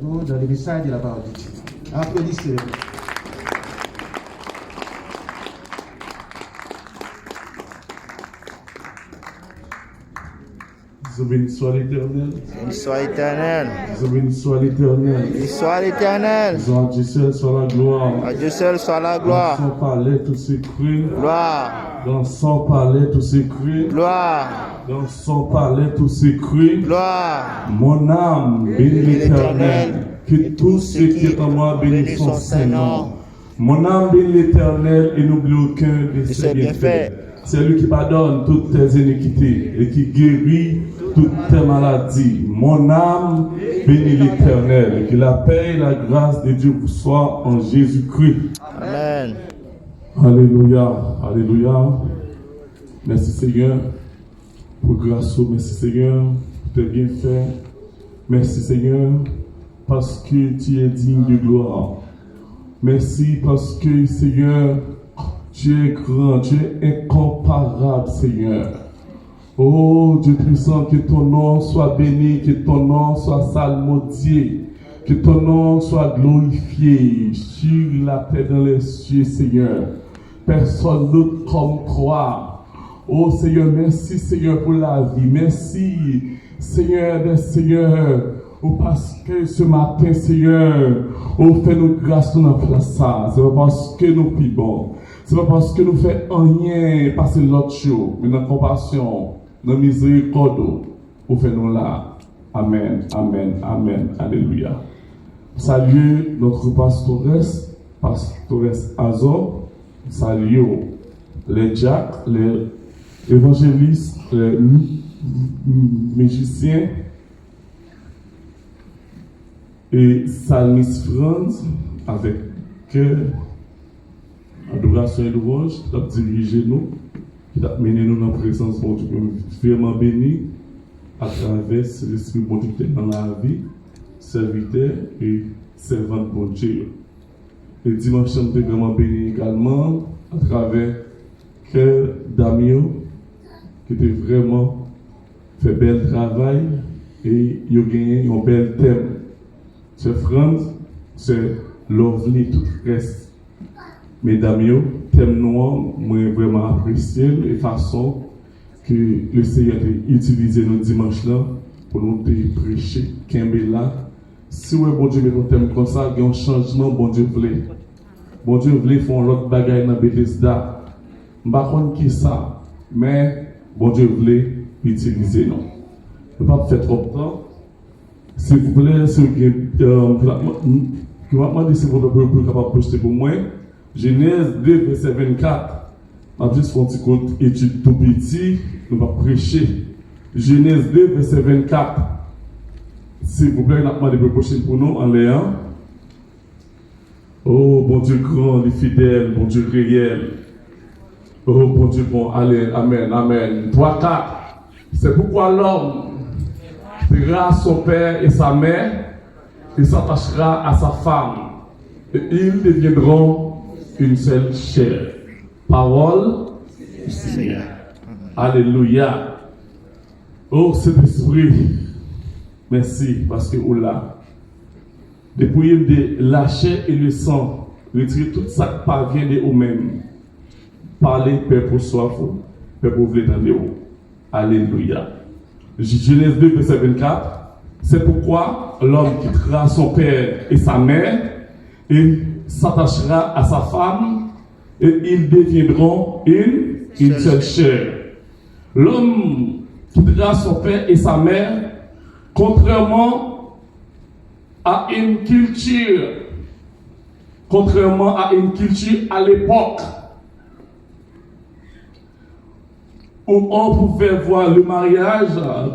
bientôt dans le message de la parole de Dieu. Applaudissez-le. Béni soit l'Éternel. Béni soit l'Éternel. Béni soit l'Éternel. Béni soit l'Éternel. À Dieu seul soit la gloire. À Dieu seul soit la gloire. Dans son palais, tout s'écrit. Gloire. Dans son palais, tout s'écrit. Gloire. Dans son palais, tout s'écrit. Gloire. Mon âme bénit l'Éternel. Que tout ce qui est en moi bénisse son Saint-Nom. Mon âme bénit l'Éternel et n'oublie aucun de ses bienfaits. C'est lui qui pardonne toutes tes iniquités et qui guérit toutes tes maladies. Mon âme bénit l'Éternel et que la paix et la grâce de Dieu vous soient en Jésus-Christ. Amen. Alléluia. Alléluia. Merci Seigneur pour grâce. Merci Seigneur pour tes bienfaits. Merci Seigneur parce que tu es digne de gloire. Merci parce que Seigneur, tu es grand, tu es incomparable, Seigneur. Oh Dieu puissant, que ton nom soit béni, que ton nom soit salmodié, que ton nom soit glorifié sur la terre dans les cieux, Seigneur. Personne d'autre comme toi. Oh Seigneur, merci Seigneur pour la vie. Merci Seigneur des Seigneurs. Oh, parce que ce matin, Seigneur, oh, fais-nous grâce dans notre place. C'est pas parce que nous vivons. C'est pas parce que nous faisons rien passer l'autre chose, mais dans compassion, dans miséricorde, vous faites-nous là. Amen, amen, amen, alléluia. Salut notre pastores Azor, salut les diacres, les évangélistes, les magiciens et Salmis Franz avec cœur. Adoration et louange, qui a dirigé nous, qui a mené nous dans la présence de Dieu, vraiment béni à travers l'Esprit de Dieu qui est dans la vie, serviteur et servant de Dieu. Et dimanche, nous sommes vraiment bénis également à travers Cœur Damio, qui était vraiment fait bel travail et il a gagné un bel thème. C'est Franz, c'est lovely tout reste. Mesdames, thème noir, moi vraiment apprécié et façon que le Seigneur a utilisé nos dimanches là pour nous prêcher, Kembe là. Si ouais, bon Dieu met un thème comme ça, il y a un changement, bon Dieu voulait. Bon Dieu voulait faire l'autre bagaille dans Bethesda. Je ne sais pas qui ça, mais bon Dieu voulait utiliser nous. Je ne vais pas faire trop de temps. S'il vous plaît, si vous m'avez dit si vous êtes capable de poster pour moi. Genèse 2, verset 24. On va juste faire un petit compte étude tout petit. Nous allons prêcher. Genèse 2, verset 24. S'il vous plaît, on a demandé de prochaine pour nous en l'air. Oh, bon Dieu grand, les fidèles, bon Dieu réel. Oh, bon Dieu bon, allez, amen, amen. 3, 4. C'est pourquoi l'homme paiera son père et sa mère et s'attachera à sa femme. Et ils deviendront une seule chair. Parole du Seigneur. Alléluia. Oh, Saint-Esprit, merci parce que vous là. Depuis de la chair et le sang, retirer tout ça qui parvient de vous-même. Parlez, Père, pour soif, Père, pour vous dans vous. Alléluia. Genèse 2, verset 24. C'est pourquoi l'homme quittera son père et sa mère et s'attachera à sa femme et ils deviendront une seule chair. L'homme quittera son père et sa mère, contrairement à une culture à l'époque où on pouvait voir le mariage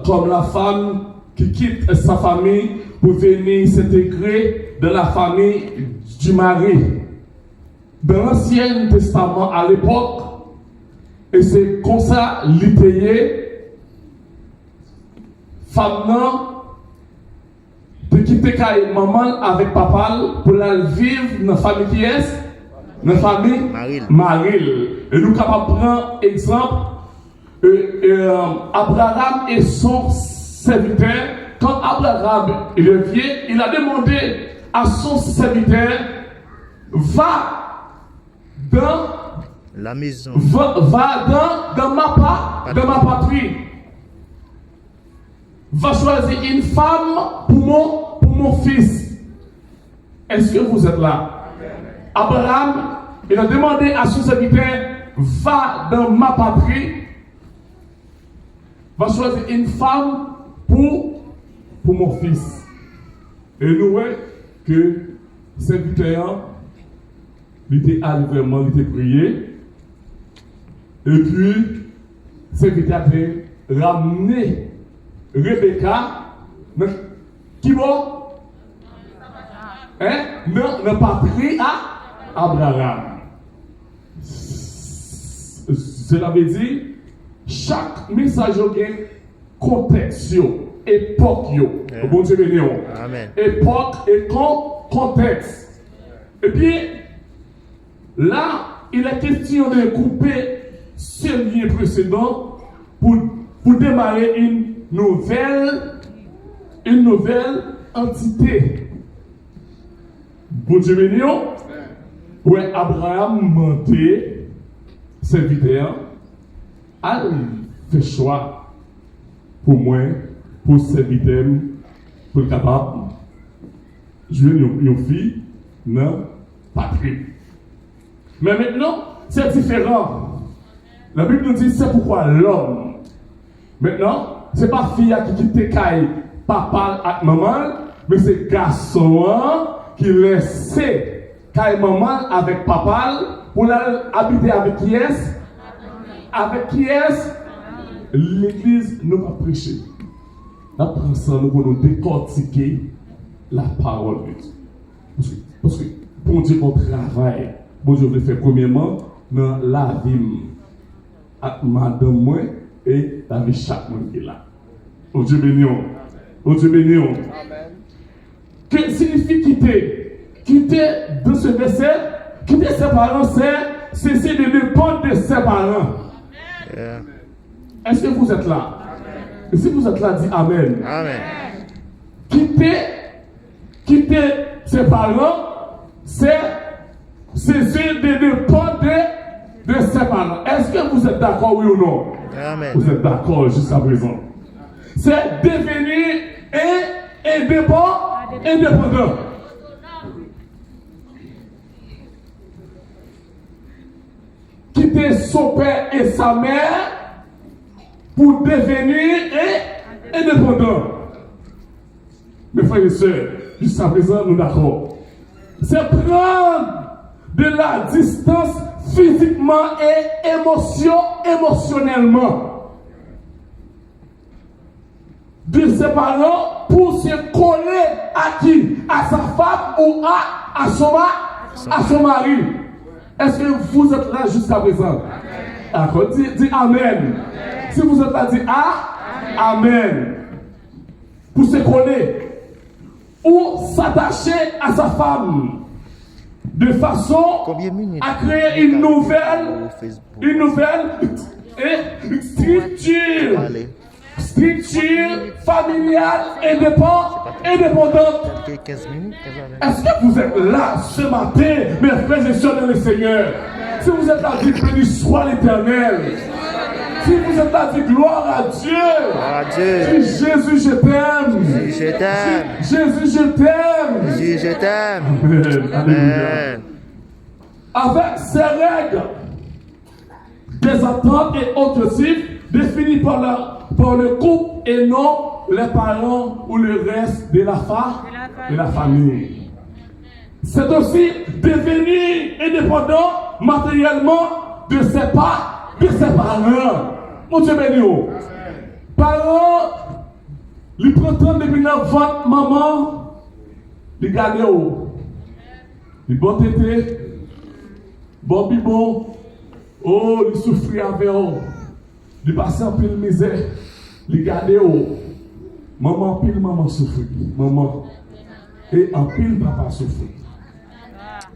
comme la femme qui quitte sa famille pour venir s'intégrer dans la famille du mari. Dans l'Ancien Testament à l'époque, et c'est comme ça l'itayé, femme de quitter maman avec papa pour la vivre dans la famille qui est, dans la famille Maril. Et nous capables de prendre exemple Abraham et son serviteur quand Abraham il revient, il a demandé à son serviteur, va dans La maison. va dans ma patrie. Va choisir une femme pour mon fils. Est-ce que vous êtes là? Abraham, il a demandé à son serviteur, va dans ma patrie, va choisir une femme pour mon fils. Et nous voyons que le serviteur, il était allé vraiment, il était prié. Et puis, le serviteur a ramené Rebecca, qui va? Ne pas pris à Abraham. Cela veut dire, chaque message a un contexte, époque. Bon Dieu béni. Amen. Époque et contexte. Et puis, là, il est question de couper ce lien précédent pour démarrer une nouvelle entité. Bon Dieu béni. Ouais, Abraham mentait, serviteur, a fait choix pour moi, pour serviteur, pour le capable, jouer une fille, non, patrie. Mais maintenant, c'est différent. La Bible nous dit c'est pourquoi l'homme. Maintenant, c'est pas fille qui quitte caille papa et maman, mais c'est garçon qui laisse caille maman avec papa pour habiter avec qui est? Avec qui est? L'église nous va prêcher. Nous prenons pour nous décortiquer la parole de Dieu. Parce que pour Dieu qu'on travaille, bon Dieu veut faire premièrement dans la vie avec madame moi et la vie de chaque monde qui est là. Oh Dieu béni. Oh Dieu béni. Que signifie quitter? Quitter de ce verset, quitter ses parents, c'est cesser de dépendre de ses parents. Yeah. Est-ce que vous êtes là? Et si vous êtes là, dites Amen. Amen. Quitter ses parents, c'est cesser de dépendre de ses parents. Est-ce que vous êtes d'accord, oui ou non? Amen. Vous êtes d'accord jusqu'à présent? C'est devenir indépendant. Quitter son père et sa mère pour devenir indépendant. Mes frères et sœurs, jusqu'à présent, nous d'accord. C'est prendre de la distance physiquement et émotionnellement de ses parents pour se coller à qui? À sa femme ou à son mari. Est-ce que vous êtes là jusqu'à présent? D'accord. Dis Amen. Si vous êtes là, dis Amen. Pour se coller ou s'attacher à sa femme de façon à créer une nouvelle structure familiale indépendante. Est-ce que vous êtes là ce matin, mes frères et sœurs dans le Seigneur? Si vous êtes là, dites béni soit l'Éternel. Si vous êtes là, dites gloire à Dieu. Gloire à Dieu. Dis Jésus, je t'aime. Jésus, je t'aime. Jésus, je t'aime. Jésus, je t'aime. Amen. Alléluia. Amen. Avec ces règles, des attentes et objectifs définis par le couple et non les parents ou le reste de la famille. C'est aussi devenir indépendant matériellement de ses parents. Mon Dieu béni. Parents, ils prennent depuis votre maman, ils gardent. Ils bon tété, bon bibon, oh, ils souffrent avec eux. Ils passent en pile misère, ils gardent. Maman pile, maman souffre. Maman. Et en pile, papa souffre.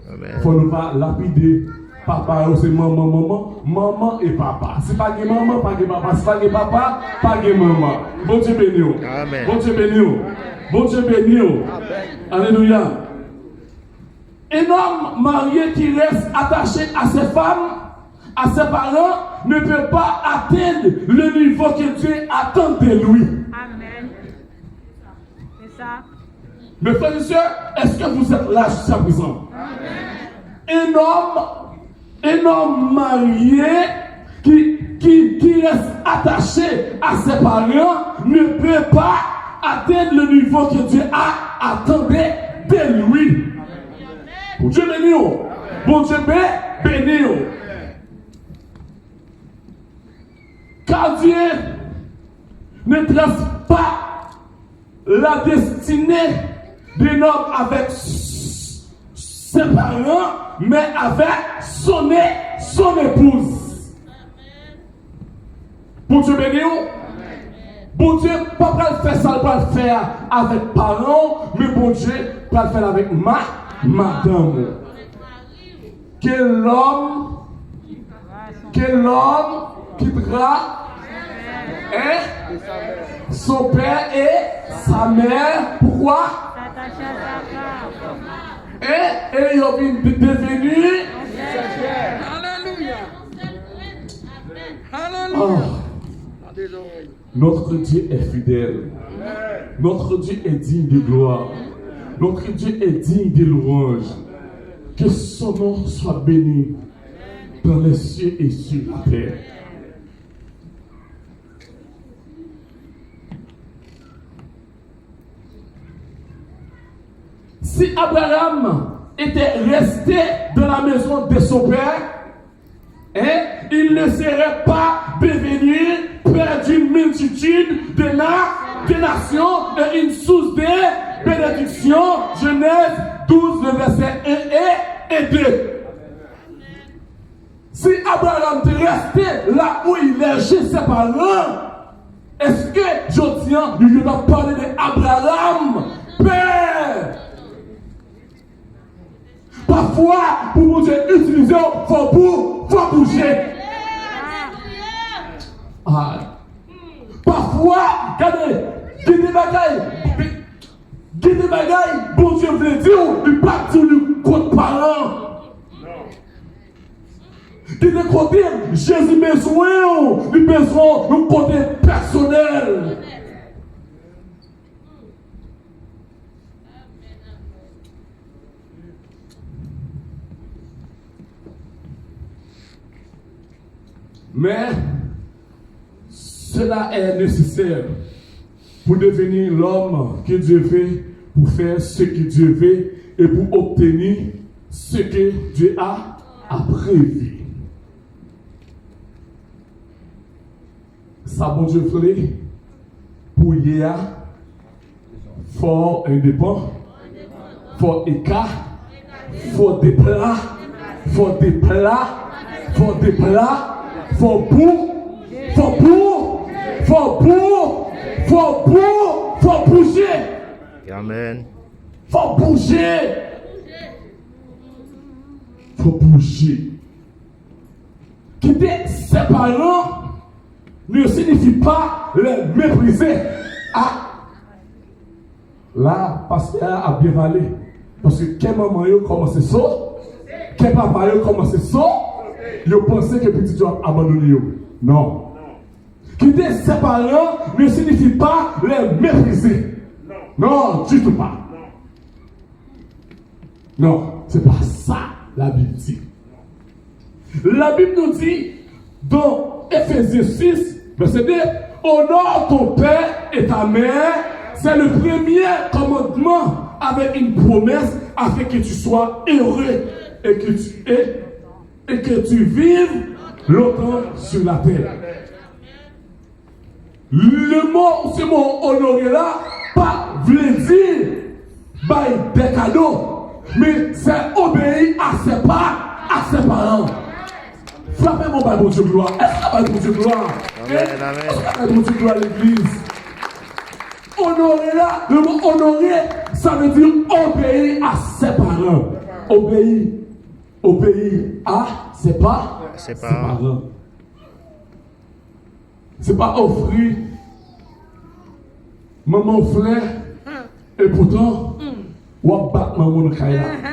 Il ne faut pas lapider Papa, c'est maman et papa. Si pas de maman, pas de papa. Si pas de papa, pas de maman. Bon Dieu béni. Amen. Bon Dieu béni. Bon Dieu béni. Alléluia. Un homme marié qui reste attaché à ses femmes, à ses parents, ne peut pas atteindre le niveau que Dieu attend de lui. Amen. C'est ça. Mes frères et sœurs, est-ce que vous êtes là jusqu'à présent? Un homme marié qui reste attaché à ses parents ne peut pas atteindre le niveau que Dieu attendait de lui. Bon Dieu béni. Bon Dieu béni. Car Dieu ne trace pas la destinée d'un homme avec ses parents, mais avec son épouse. Bon Dieu béni. Bon Dieu, pas faire ça, pas le faire avec parents, mais bon Dieu, pas le faire avec madame. Quel homme quittera son père et sa mère. Pourquoi? Et ils ont devenu. Alléluia. Oh, Alléluia. notre Dieu est fidèle. Notre Dieu est digne de gloire. Notre Dieu est digne de louange. Que son nom soit béni dans les cieux et sur la terre. Si Abraham était resté dans la maison de son père, il ne serait pas devenu père d'une multitude de nations et une source de bénédiction. Genèse 12, le verset 1 et 2. Si Abraham était resté là où il est chez ses parents, est-ce que Jodian lui a parlé d'Abraham, père? Parfois, pour Dieu utiliser, il faut bouger. Ah. Parfois, regardez, des bagailles, bon Dieu veut dire, il part sur le côté parent. Qui de côté, Jésus besoin, il besoin de côté personnel. Mais cela est nécessaire pour devenir l'homme que Dieu veut, pour faire ce que Dieu veut et pour obtenir ce que Dieu a prévu. Ça, bon Dieu voulait, pour hier, fort indépendant, fort écart, fort des plats, fort des plats, fort des plats. Faut bouger. Amen. Faut bouger. Faut bouger. Quitter ses parents ne signifie pas les mépriser. Ah, là, pasteur a bien valé. Parce que quel maman yo commence ça, quel papa yo commence ça. Ils pensaient que petit Dieu a abandonné. Non. Quitter ses parents ne signifie pas les mépriser. Non, du tout pas. Non, c'est pas ça la Bible dit. La Bible nous dit dans Éphésiens 6, verset 2, honore ton père et ta mère, c'est le premier commandement avec une promesse afin que tu sois heureux et que tu vives longtemps sur la terre. Ce mot honorer là, pas veut dire des cadeaux, mais c'est obéir à ses parents. Frappez-moi par mon Dieu gloire. Est-ce que mon Dieu gloire? Est-ce que mon Dieu gloire à l'église? Honorer là, le mot honorer, ça veut dire obéir à ses parents. Obéir à c'est pas C'est ses pas. parents. C'est pas offrir maman fleur et pourtant ou battre maman dans